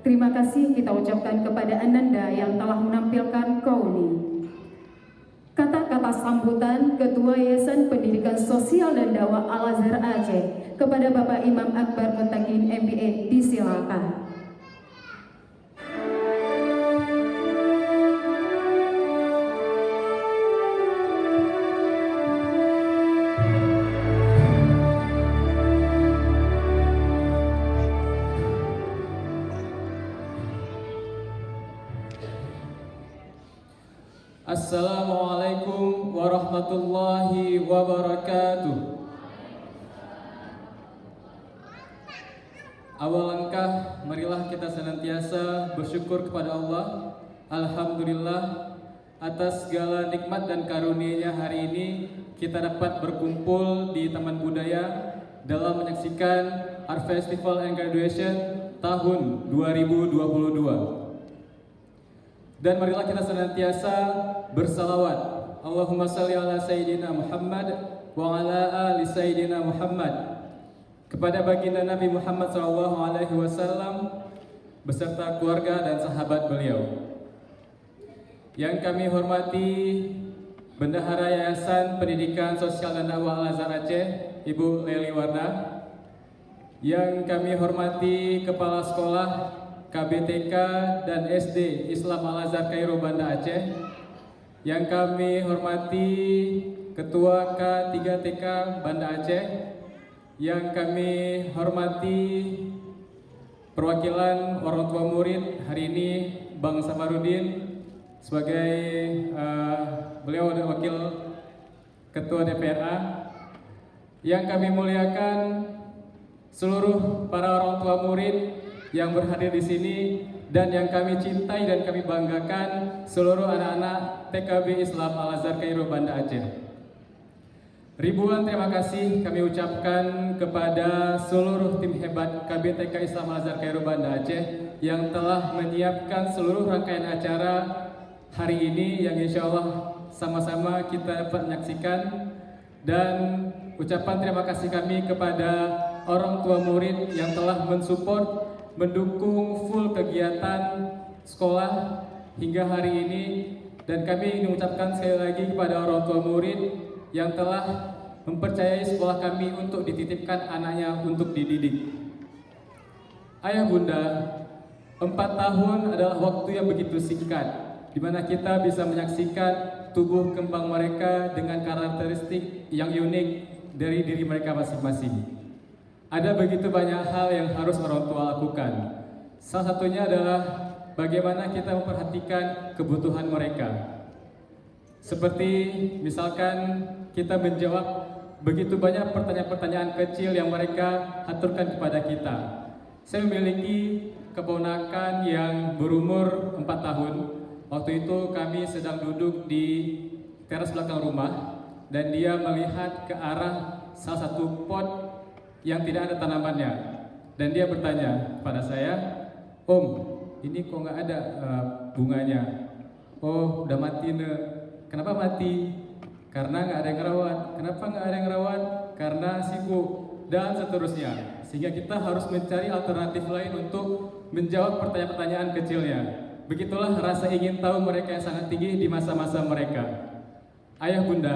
Terima kasih kita ucapkan kepada Ananda yang telah menampilkan kauni. Kata-kata sambutan Ketua Yayasan Pendidikan Sosial dan Dakwah Al-Azhar Aceh kepada Bapak Imam Akbar Muttaqin MBA disilakan. Assalamualaikum warahmatullahi wabarakatuh. Awal langkah, marilah kita senantiasa bersyukur kepada Allah. Alhamdulillah atas segala nikmat dan karunia-Nya hari ini kita dapat berkumpul di Taman Budaya dalam menyaksikan Art Festival and Graduation tahun 2022. Dan marilah kita senantiasa bersalawat. Allahumma salli ala Sayyidina Muhammad wa ala ali Sayyidina Muhammad kepada baginda Nabi Muhammad SAW beserta keluarga dan sahabat beliau. Yang kami hormati Bendahara Yayasan Pendidikan Sosial dan Dakwah Al-Azhar Aceh, Ibu Leli Wardah. Yang kami hormati Kepala Sekolah KBTK dan SD Islam Al-Azhar Kairo Banda Aceh. Yang kami hormati Ketua K3TK Banda Aceh. Yang kami hormati perwakilan orang tua murid hari ini Bang Samarudin sebagai beliau adalah wakil Ketua DPRA. Yang kami muliakan seluruh para orang tua murid yang berhadir di sini dan yang kami cintai dan kami banggakan seluruh anak-anak TKB Islam Al-Azhar Kairo Banda Aceh. Ribuan terima kasih kami ucapkan kepada seluruh tim hebat KBTK Islam Al-Azhar Kairo Banda Aceh yang telah menyiapkan seluruh rangkaian acara hari ini yang insya Allah sama-sama kita dapat menyaksikan. Dan ucapan terima kasih kami kepada orang tua murid yang telah mensupport, mendukung full kegiatan sekolah hingga hari ini. Dan kami ingin mengucapkan sekali lagi kepada orang tua murid yang telah mempercayai sekolah kami untuk dititipkan anaknya untuk dididik. Ayah bunda, 4 tahun adalah waktu yang begitu singkat, di mana kita bisa menyaksikan tubuh kembang mereka dengan karakteristik yang unik dari diri mereka masing-masing. Ada begitu banyak hal yang harus orang tua lakukan. Salah satunya adalah bagaimana kita memperhatikan kebutuhan mereka. Seperti misalkan kita menjawab begitu banyak pertanyaan-pertanyaan kecil yang mereka aturkan kepada kita. Saya memiliki keponakan yang berumur 4 tahun. Waktu itu kami sedang duduk di teras belakang rumah dan dia melihat ke arah salah satu pot yang tidak ada tanamannya, dan dia bertanya kepada saya, "Om, ini kok nggak ada bunganya?" "Oh, udah mati ne." "Kenapa mati?" "Karena nggak ada yang rawat." "Kenapa nggak ada yang rawat?" "Karena sibuk," dan seterusnya. Sehingga kita harus mencari alternatif lain untuk menjawab pertanyaan-pertanyaan kecilnya. Begitulah rasa ingin tahu mereka yang sangat tinggi di masa-masa mereka. Ayah bunda,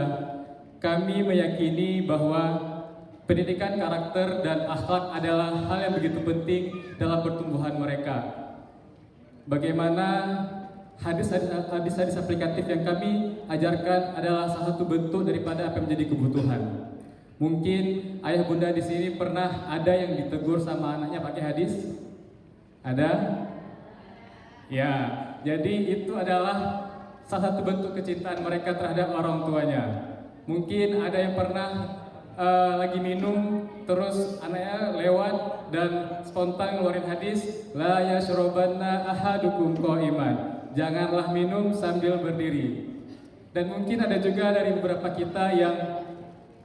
kami meyakini bahwa pendidikan karakter dan akhlak adalah hal yang begitu penting dalam pertumbuhan mereka. Bagaimana hadis-hadis aplikatif yang kami ajarkan adalah salah satu bentuk daripada apa yang menjadi kebutuhan. Mungkin ayah bunda di sini pernah ada yang ditegur sama anaknya pakai hadis? Ada? Ya, jadi itu adalah salah satu bentuk kecintaan mereka terhadap orang tuanya. Mungkin ada yang pernah lagi minum, terus anaknya lewat dan spontan ngeluarin hadis, la yashrabanna ahadukum qa'iman, janganlah minum sambil berdiri. Dan mungkin ada juga dari beberapa kita yang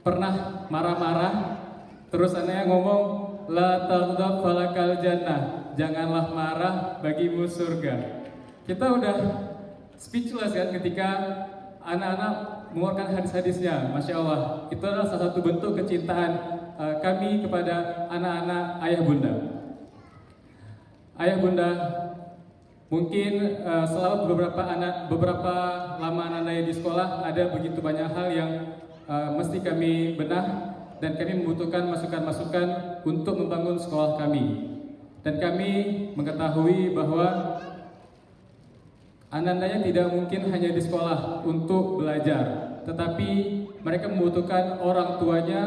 pernah marah-marah, terus anaknya ngomong, la taghdab falakal jannah, janganlah marah bagimu surga. Kita udah speechless kan ketika anak-anak mengeluarkan hadis-hadisnya. Masya Allah, itu adalah salah satu bentuk kecintaan kami kepada anak-anak ayah bunda. Ayah bunda, mungkin selama beberapa lama Ananda di sekolah ada begitu banyak hal yang mesti kami benah dan kami membutuhkan masukan-masukan untuk membangun sekolah kami. Dan kami mengetahui bahwa Anandanya tidak mungkin hanya di sekolah untuk belajar, tetapi mereka membutuhkan orang tuanya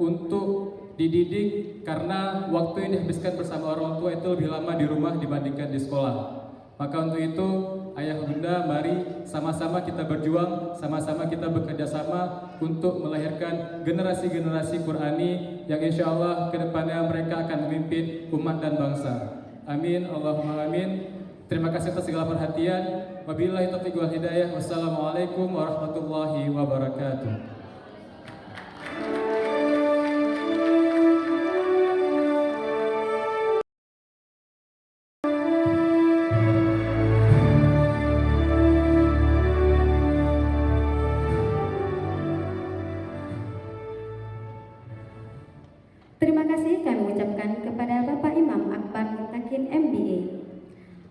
untuk dididik karena waktu yang dihabiskan bersama orang tua itu lebih lama di rumah dibandingkan di sekolah. Maka untuk itu ayah bunda, mari sama-sama kita berjuang, sama-sama kita bekerja sama untuk melahirkan generasi-generasi Qurani yang insya Allah kedepannya mereka akan memimpin umat dan bangsa. Amin, Allahumma amin. Terima kasih atas segala perhatian. Wabillahi taufiq wal hidayah. Wassalamualaikum warahmatullahi wabarakatuh. Terima kasih kami ucapkan kepada Bapak Imam Akbar Mutakin MBA.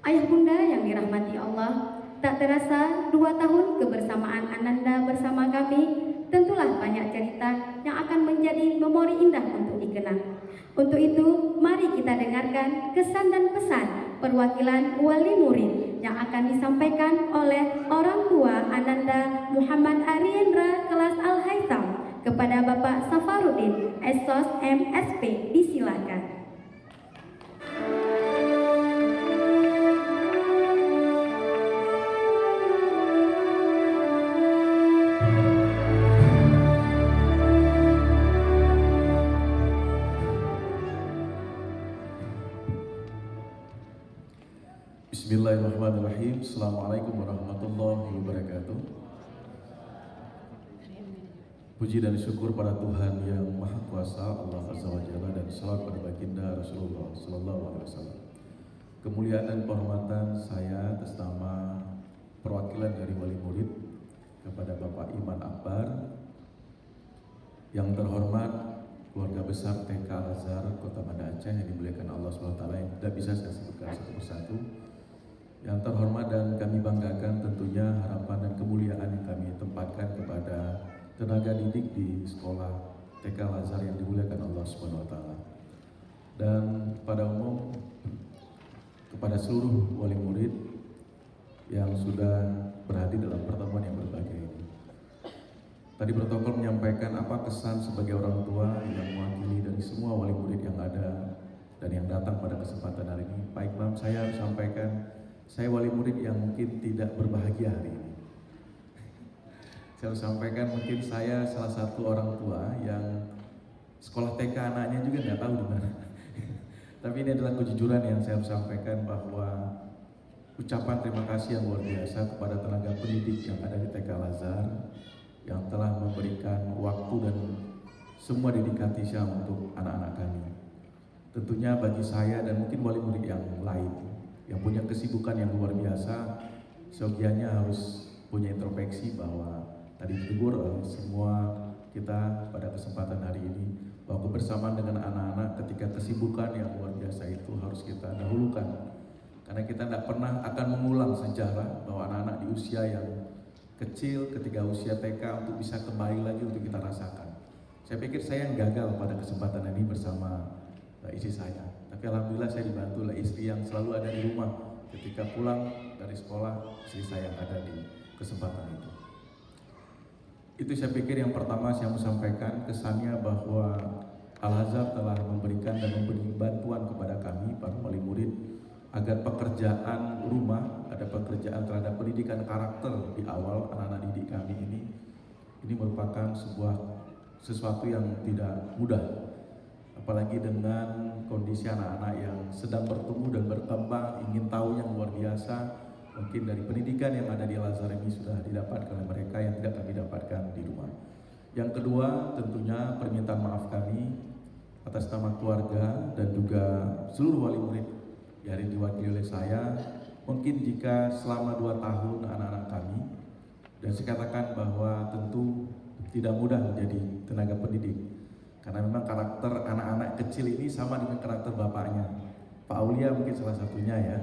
Ayah bunda yang dirahmati Allah, tak terasa 2 tahun kebersamaan Ananda bersama kami tentulah banyak cerita yang akan menjadi memori indah untuk dikenang. Untuk itu, mari kita dengarkan kesan dan pesan perwakilan wali murid yang akan disampaikan oleh orang tua Ananda Muhammad Ariendra kelas Al-Haytham kepada Bapak Safarudin Esos MSP. Disilakan. Bismillahirrahmanirrahim. Assalamualaikum warahmatullahi wabarakatuh. Puji dan syukur pada Tuhan yang Maha Kuasa, Allah Azza wa Jalla, dan salawat pada baginda Rasulullah Sallallahu Alaihi Wasallam. Kemuliaan dan penghormatan saya atas nama perwakilan dari wali murid kepada Bapak Iman Akbar, yang terhormat keluarga besar TK Al-Azhar Kota Banda Aceh yang dimuliakan Allah SWT, yang tidak bisa saya sebutkan satu persatu. Yang terhormat dan kami banggakan tentunya harapan dan kemuliaan yang kami tempatkan kepada tenaga didik di sekolah TK Al-Azhar yang dimuliakan Allah SWT. Dan pada umum kepada seluruh wali murid yang sudah berhadir dalam pertemuan yang berbahagia ini. Tadi protokol menyampaikan apa kesan sebagai orang tua yang mewakili dari semua wali murid yang ada dan yang datang pada kesempatan hari ini. Pak Imam, saya harus sampaikan, saya wali murid yang mungkin tidak berbahagia hari ini. Saya harus sampaikan mungkin saya salah satu orang tua yang sekolah TK anaknya juga nggak tahu di mana. Tapi ini adalah kejujuran yang saya harus sampaikan, bahwa ucapan terima kasih yang luar biasa kepada tenaga pendidik yang ada di TK Al-Azhar yang telah memberikan waktu dan semua dedikasinya untuk anak-anak kami. Tentunya bagi saya dan mungkin wali murid yang lain yang punya kesibukan yang luar biasa, seyogianya harus punya introspeksi bahwa tadi ditegur oleh semua kita pada kesempatan hari ini, bahwa kebersamaan dengan anak-anak ketika kesibukan yang luar biasa itu harus kita dahulukan, karena kita tidak pernah akan mengulang sejarah bahwa anak-anak di usia yang kecil ketika usia TK untuk bisa kembali lagi untuk kita rasakan. Saya pikir saya yang gagal pada kesempatan ini bersama istri saya, tapi alhamdulillah saya dibantu oleh istri yang selalu ada di rumah ketika pulang dari sekolah. Istri saya yang ada di kesempatan itu. Itu saya pikir yang pertama saya mau sampaikan kesannya, bahwa Al-Azhar telah memberikan dan memberi bantuan kepada kami para wali murid agar pekerjaan rumah, ada pekerjaan terhadap pendidikan karakter di awal anak-anak didik kami ini merupakan sesuatu yang tidak mudah. Apalagi dengan kondisi anak-anak yang sedang bertumbuh dan berkembang, ingin tahu yang luar biasa, mungkin dari pendidikan yang ada di Al-Azhar ini sudah didapatkan oleh mereka yang tidak kami dapatkan di rumah. Yang kedua, tentunya permintaan maaf kami atas nama keluarga dan juga seluruh wali murid yang diwakili oleh saya. Mungkin jika selama 2 tahun anak-anak kami, dan saya katakan bahwa tentu tidak mudah menjadi tenaga pendidik, karena memang karakter anak-anak kecil ini sama dengan karakter bapaknya. Pak Aulia mungkin salah satunya ya.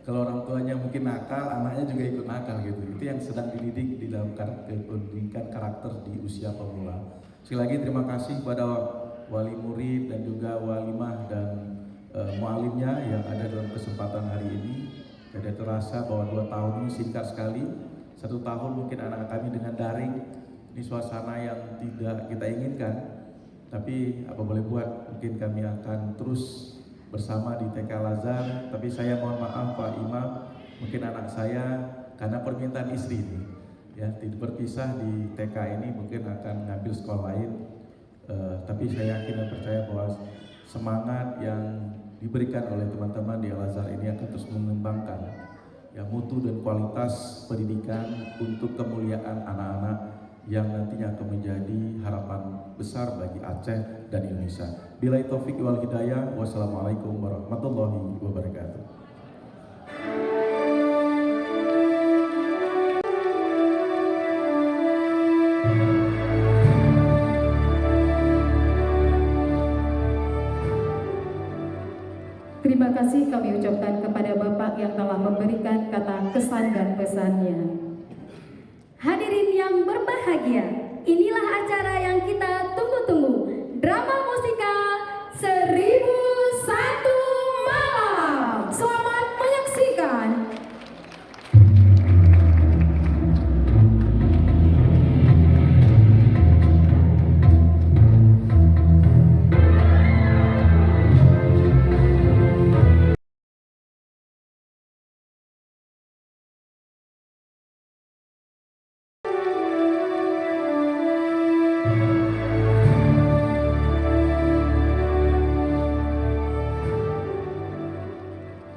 Kalau orang tuanya mungkin nakal, anaknya juga ikut nakal gitu. Itu yang sedang dididik di dalam pendidikan karakter di usia pemula. Sekali lagi terima kasih kepada wali murid dan juga walimah dan mualimnya yang ada dalam kesempatan hari ini. Tidak terasa bahwa 2 tahun ini singkat sekali. 1 tahun mungkin anak kami dengan daring. Ini suasana yang tidak kita inginkan. Tapi apa boleh buat, mungkin kami akan terus bersama di TK Al-Azhar. Tapi saya mohon maaf Pak Imam, mungkin anak saya karena permintaan istri ini ya tidak berpisah di TK ini, mungkin akan ngambil sekolah lain. Tapi saya yakin dan percaya bahwa semangat yang diberikan oleh teman-teman di Al-Azhar ini akan terus mengembangkan ya mutu dan kualitas pendidikan untuk kemuliaan anak-anak yang nantinya akan menjadi harapan besar bagi Aceh dan Indonesia. Billahi taufiq wal hidayah. Wassalamualaikum warahmatullahi wabarakatuh. Terima kasih kami ucapkan kepada Bapak yang telah memberikan kata kesan dan pesannya. Hadirin yang berbahagia, inilah acara yang kita tunggu-tunggu. Drama musikal 1001 Malam. Selamat menyaksikan.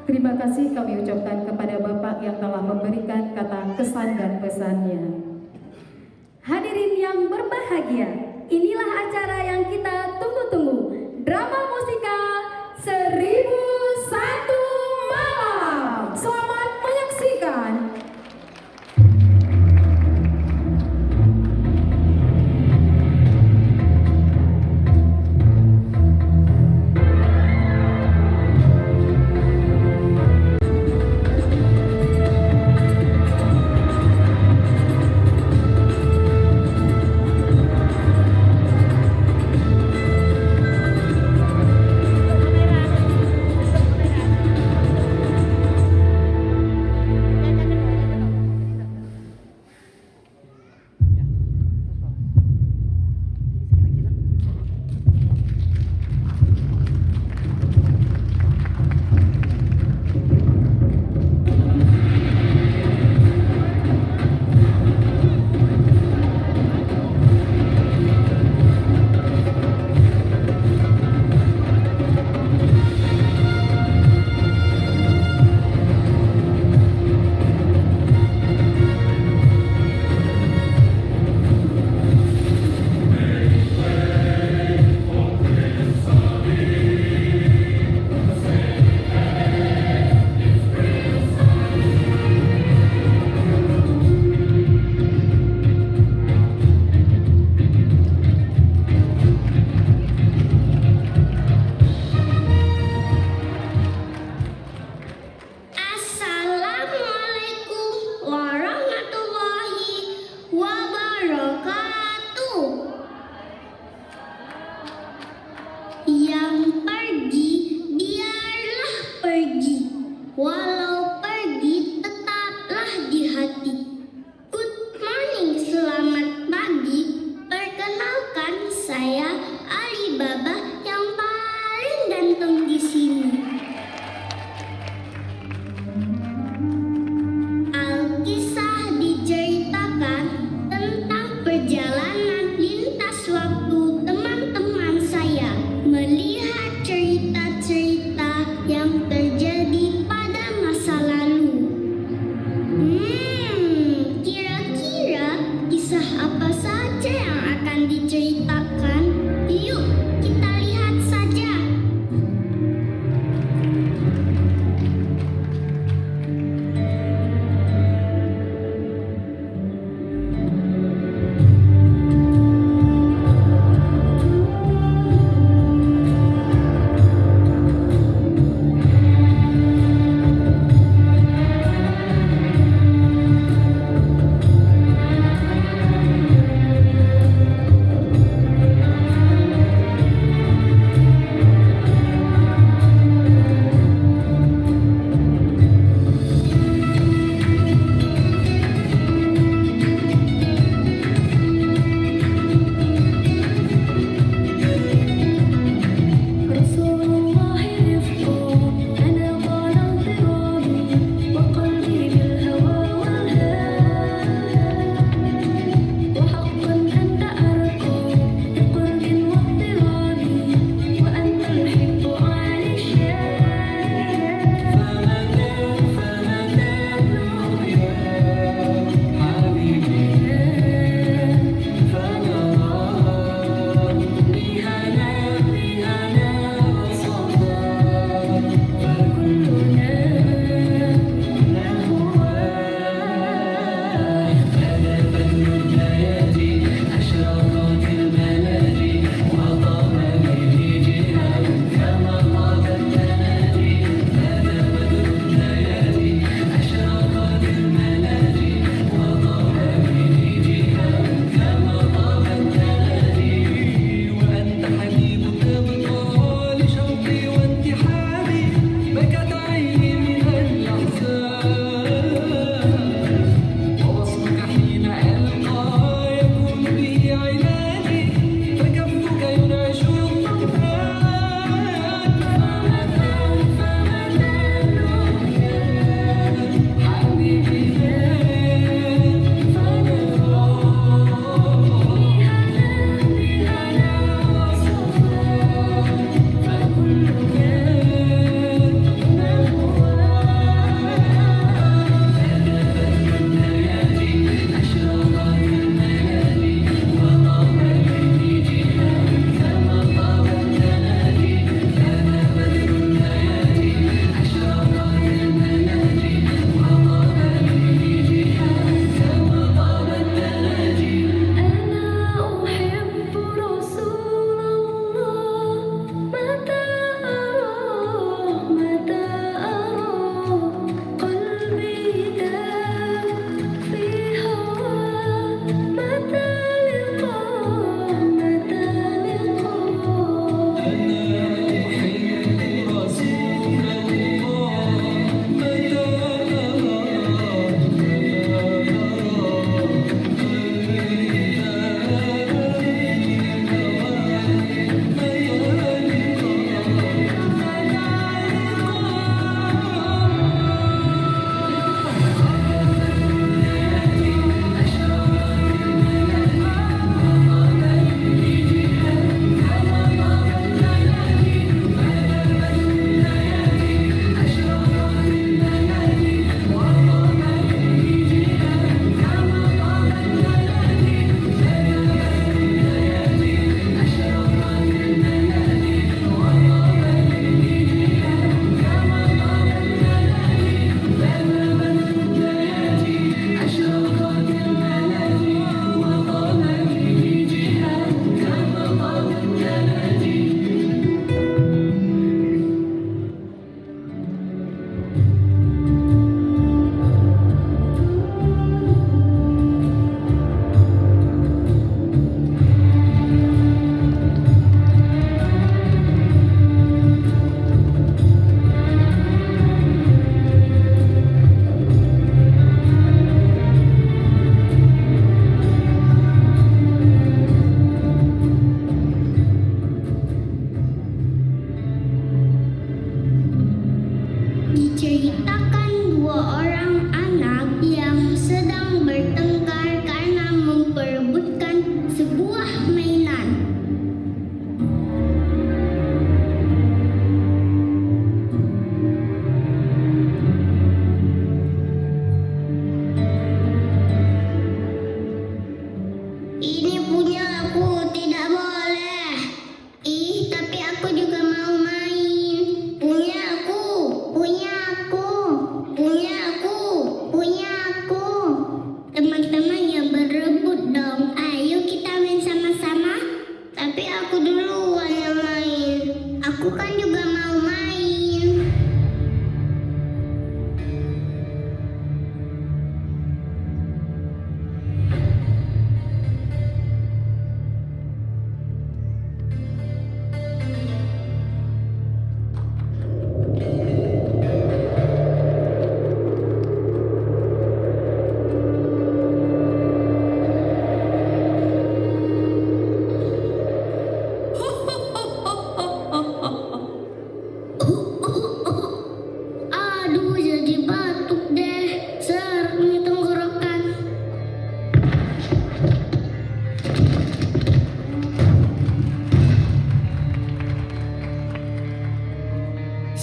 Terima kasih kami ucapkan kepada Bapak yang telah memberikan kata kesan dan pesannya. Hadirin yang berbahagia, inilah acara yang kita tunggu-tunggu. Drama musikal 1001 Malam. Selamat menyaksikan.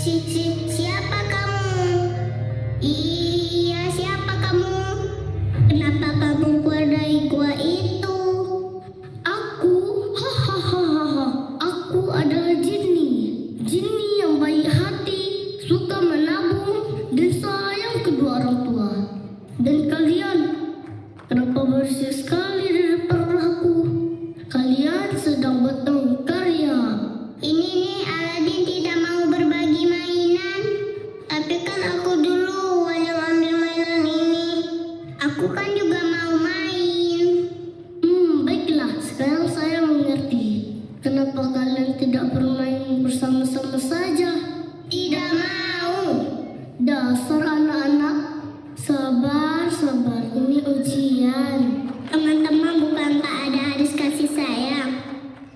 Siapa kamu? Iya, siapa kamu? Kenapa kamu keluar dari gua itu? Aku, hahaha, aku adalah Jinny yang baik hati, suka menabung dan sayang kedua orang tua. Dan kalian, kenapa bersih sekali di depan aku? Kalian sedang bertengkar ya? Ini nih, Aladin tidak mau berbagi mainan. Tapi kan aku dulu yang ambil mainan ini. Aku kan juga mau main. Baiklah, sekarang saya mengerti. Kenapa kalian tidak bermain bersama-sama saja? Tidak mau. Dasar anak-anak. Sabar, ini ujian. Teman-teman, bukan tak ada hadis kasih sayang.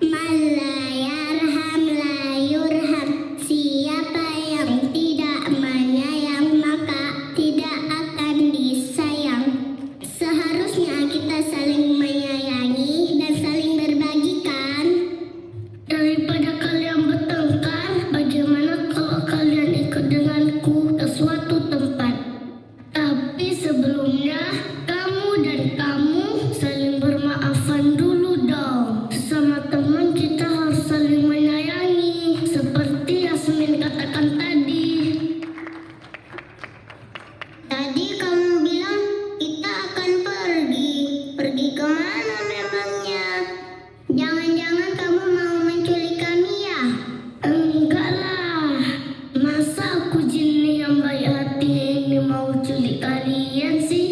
Malayarham layurham. Siapa yang tidak menyayang maka tidak akan disayang. Seharusnya kita saling menyayangi dan saling berbagi kan? Daripada kalian bertengkar, bagaimana kalau kalian ikut denganku ke suatu tempat? Tapi sebelumnya, kamu dan kamu saling bermaafan dulu dong. Sesama teman kita harus saling menyayangi, seperti Yasmin katakan tadi. Tadi kamu bilang kita akan pergi. Pergi kemana memangnya? Jangan-jangan kamu mau menculik kami ya? Enggak lah. Masa aku Jinny yang baik hati ini mau culik kalian sih?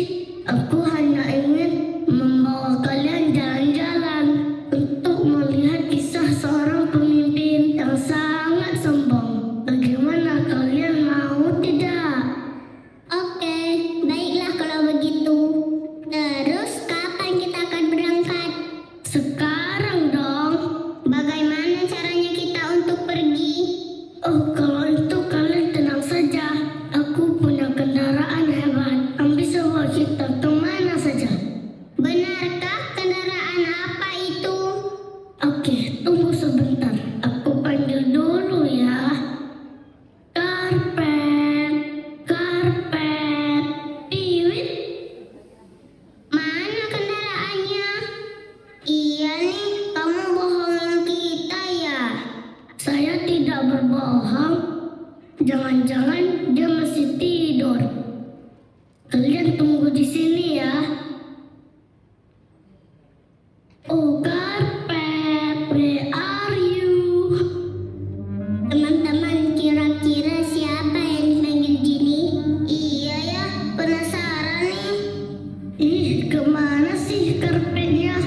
Aku hanya ingin membawa kalian jalan-jalan untuk melihat kisah seorang pemimpin yang sangat sombong. Bagaimana, kalian mau tidak? Oke, baiklah kalau begitu. Terus kapan kita akan berangkat? Sekarang dong. Bagaimana caranya kita untuk pergi? Oh, kalau itu kalian tenang saja. Aku punya kendaraan hebat yang bisa bawa kita kemana saja. Benarkah? Kendaraan apa itu? Oke, tunggu sebentar. Aku panggil dulu ya. Karpet, piwit. Mana kendaraannya? Iya nih, kamu bohongin kita ya? Saya tidak berbohong. Jangan-jangan dia masih tidur. Kalian tunggu di sini ya. Oh, Karpet, where are you? Teman-teman, kira-kira siapa yang dipanggil Jinny? Iya ya, penasaran nih. Ih, kemana sih karpetnya?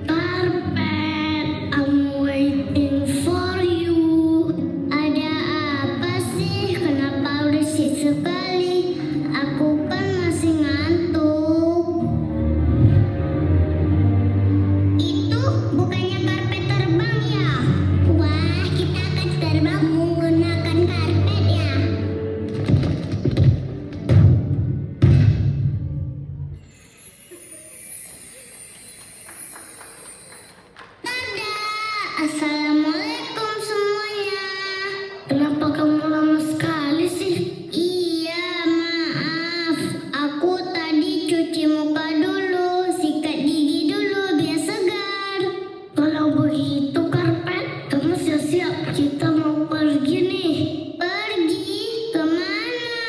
Karpet, I'm waiting for you. Ada apa sih? Kenapa berisik sekali? Aku kan masih ngantuk. Itu bukannya karpet terbang ya? Wah, kita akan terbang menggunakan karpet ya. Dadah, assalamualaikum semuanya. Kenapa kamu lama sekali sih? Iya, maaf. Aku tadi cuci muka dulu, sikat gigi dulu biar segar. Kalau begitu Karpet, kamu siap-siap. Kita mau pergi nih. Pergi? Kemana?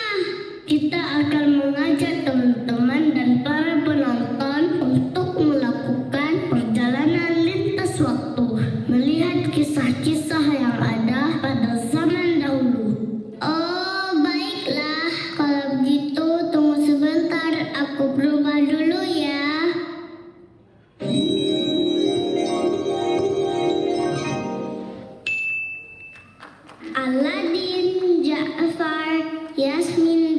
Kita akan mengajak teman-teman dan para penonton untuk melakukan perjalanan lintas waktu, melihat kisah-kisah yang ada pada zaman dahulu. Oh, baiklah. Kalau begitu, tunggu sebentar. Aku berubah dulu ya. Aladin, Ja'far, Yasmin,